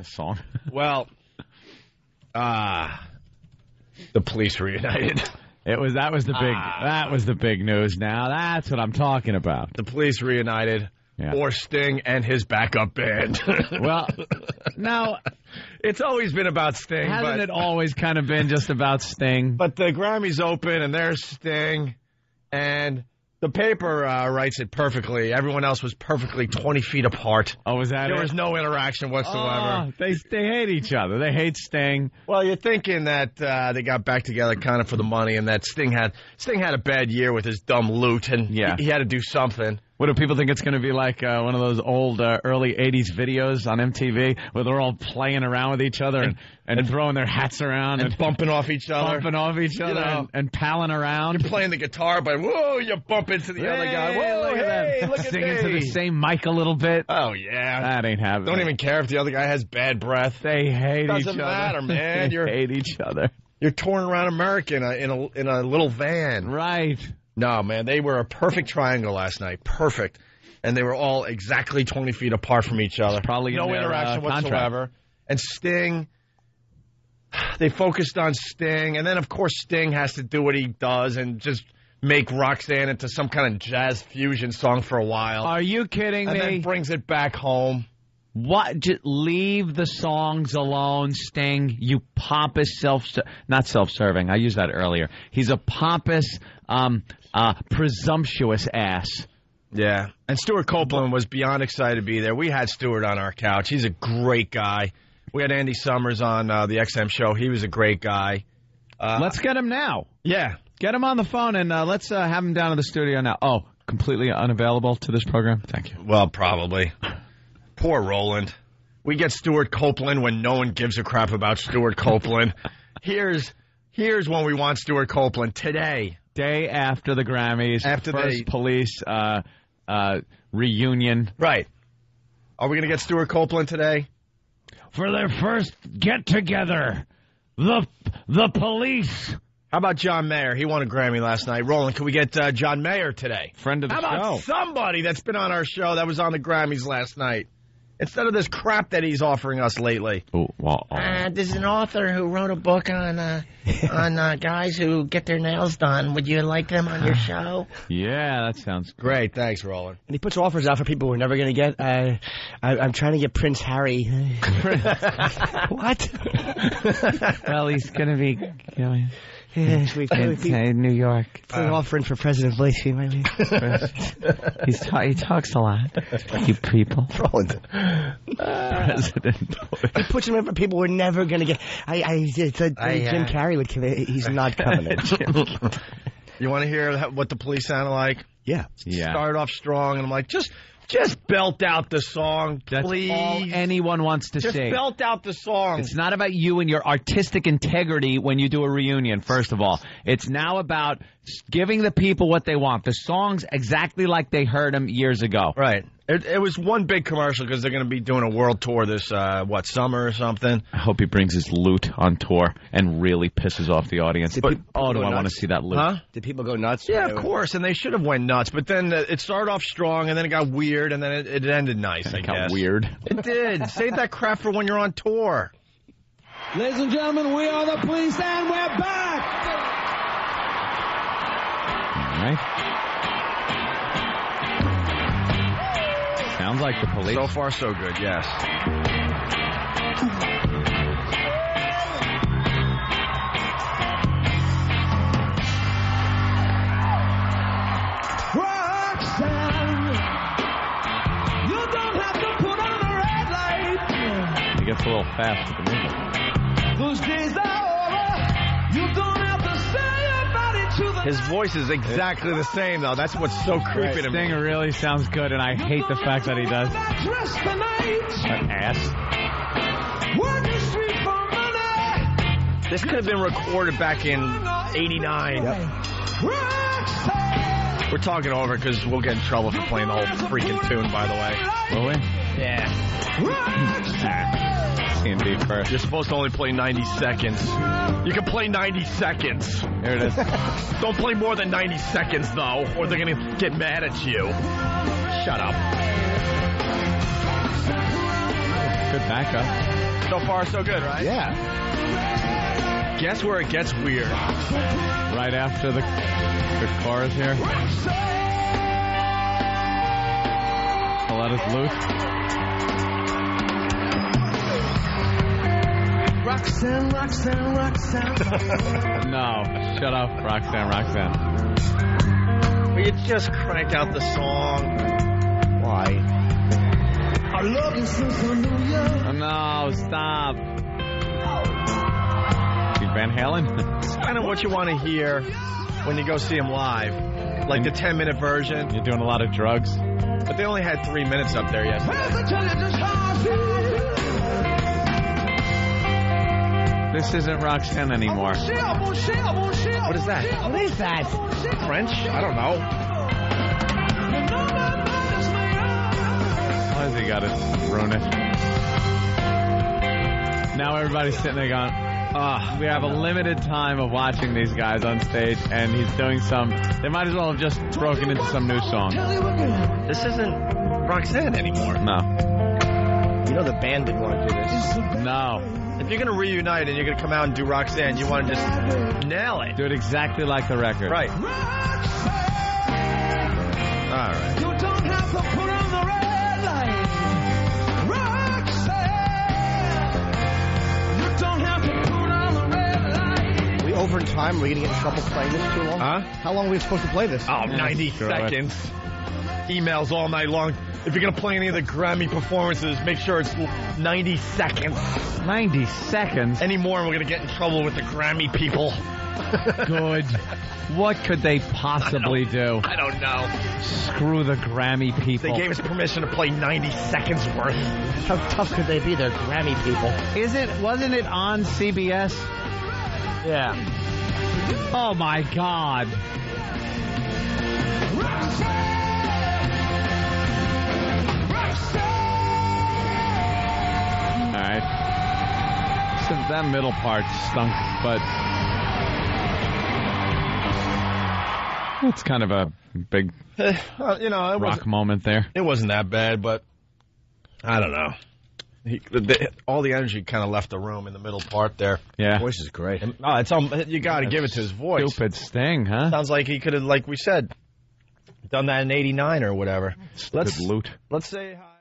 the song. Well, the police reunited. That was the big news. Now that's what I'm talking about. The police reunited, or Sting and his backup band. Well, now it's always been about Sting. Hasn't it always kind of been just about Sting? But the Grammy's open, and there's Sting, and the paper writes it perfectly. Everyone else was perfectly 20 feet apart. Oh, was that There was no interaction whatsoever. Oh, they hate each other. They hate Sting. Well, you're thinking that they got back together kind of for the money, and that Sting had a bad year with his dumb loot, and he had to do something. What do people think it's going to be like one of those old early 80s videos on MTV where they're all playing around with each other and throwing their hats around and bumping off each other. And palling around. You're playing the guitar, but whoa, you bump into the other guy. Whoa, look at that. Singing to the same mic a little bit. Oh, yeah. That ain't happening. Don't even care if the other guy has bad breath. They hate each other. Doesn't matter, man. They hate each other. You're touring around America in a little van. Right. No, man, they were a perfect triangle last night. Perfect. And they were all exactly 20 feet apart from each other. Probably no interaction whatsoever. And Sting, they focused on Sting. And then, of course, Sting has to do what he does and just make Roxanne into some kind of jazz fusion song for a while. Are you kidding me? And then brings it back home. What? Just leave the songs alone, Sting. You pompous not self-serving. I used that earlier. He's a pompous, presumptuous ass. Yeah. And Stuart Copeland was beyond excited to be there. We had Stuart on our couch. He's a great guy. We had Andy Summers on the XM show. He was a great guy. Let's get him now. Yeah. Get him on the phone, and let's have him down to the studio now. Oh, completely unavailable to this program? Thank you. Well, probably. Poor Roland. We get Stuart Copeland when no one gives a crap about Stuart Copeland. Here's when we want Stuart Copeland today. Day after the Grammys. After first police reunion. Right. Are we going to get Stuart Copeland today? For their first get-together. The police. How about John Mayer? He won a Grammy last night. Roland, can we get John Mayer today? Friend of the show. How about somebody that's been on our show that was on the Grammys last night? Instead of this crap that he's offering us lately. There's an author who wrote a book on guys who get their nails done. Would you like them on your show? Yeah, that sounds great. Thanks, Roland. And he puts offers out for people we're never going to get. I'm trying to get Prince Harry. What? Well, he's going to be... Yes, in New York. Put an offer in for President Bush. He talks a lot. You people. President Bush. He puts him in for people we're never going to get. Jim Carrey would come in. He's not coming in. You want to hear what the police sounded like? Yeah. Started off strong, and I'm like, just belt out the song, please. That's all anyone wants to just say. Just belt out the song. It's not about you and your artistic integrity when you do a reunion, first of all. It's now about giving the people what they want. The songs exactly like they heard them years ago. Right. It was one big commercial because they're going to be doing a world tour this, summer or something. I hope he brings his loot on tour and really pisses off the audience. Do I want to see that loot. Huh? Did people go nuts? Yeah, of course, and they should have went nuts. But then it started off strong, and then it got weird, and then it ended nice, I guess. It got weird. It did. Save that crap for when you're on tour. Ladies and gentlemen, we are the police, and we're back! All right. Sounds like the police. So far, so good, yes. Roxanne, you don't have to put on a red light. It gets a little fast with the music. Those days are over. You don't have to say about it to the... His voice is exactly the same, though. That's what's so creepy to me. Sting really sounds good, and I hate the fact that he does. An ass. This could have been recorded back in '89. Yep. We're talking over because we'll get in trouble for playing the whole freaking tune, by the way. Will we? Yeah. C&B first. You're supposed to only play 90 seconds. You can play 90 seconds. There it is. Don't play more than 90 seconds, though, or they're going to get mad at you. Shut up. Good backup. So far, so good, right? Yeah. Guess where it gets weird. Right after the chorus here. Let us loose. Roxanne, Roxanne, Roxanne. No, shut up, Roxanne. Will you just crank out the song? Why? I love you since I knew you. No, stop. Van Halen? It's kind of what you want to hear when you go see him live. Like the 10-minute version. You're doing a lot of drugs. But they only had 3 minutes up there yesterday. This isn't Roxanne anymore. What is that? What is that? French? I don't know. Why has he got to ruin it? Now everybody's sitting there going, we have a limited time of watching these guys on stage, and he's doing they might as well have just broken into some new song. This isn't Roxanne anymore. No. You know the band didn't want to do this. No. If you're going to reunite and you're going to come out and do Roxanne, you want to just nail it. Do it exactly like the record. Right. All right. You don't have to put on the red light. Roxanne. You don't have to put on the red light. Are we over in time? Are we going to get in trouble playing this too long? Huh? How long are we supposed to play this? Oh, 90 seconds. Emails all night long. If you're going to play any of the Grammy performances, make sure it's 90 seconds. 90 seconds? Any more and we're going to get in trouble with the Grammy people. Good. What could they possibly do? I don't know. Screw the Grammy people. They gave us permission to play 90 seconds worth. How tough could they be? They're Grammy people. Wasn't it on CBS? Yeah. Oh my God. Alright. So that middle part stunk, but it's kind of a big rock moment there. It wasn't that bad, but I don't know. All the energy kind of left the room in the middle part there. Yeah. His voice is great. You got to give it to his voice. Stupid Sting, huh? Sounds like he could have, like we said, done that in '89 or whatever. Let's loot. Let's say hi.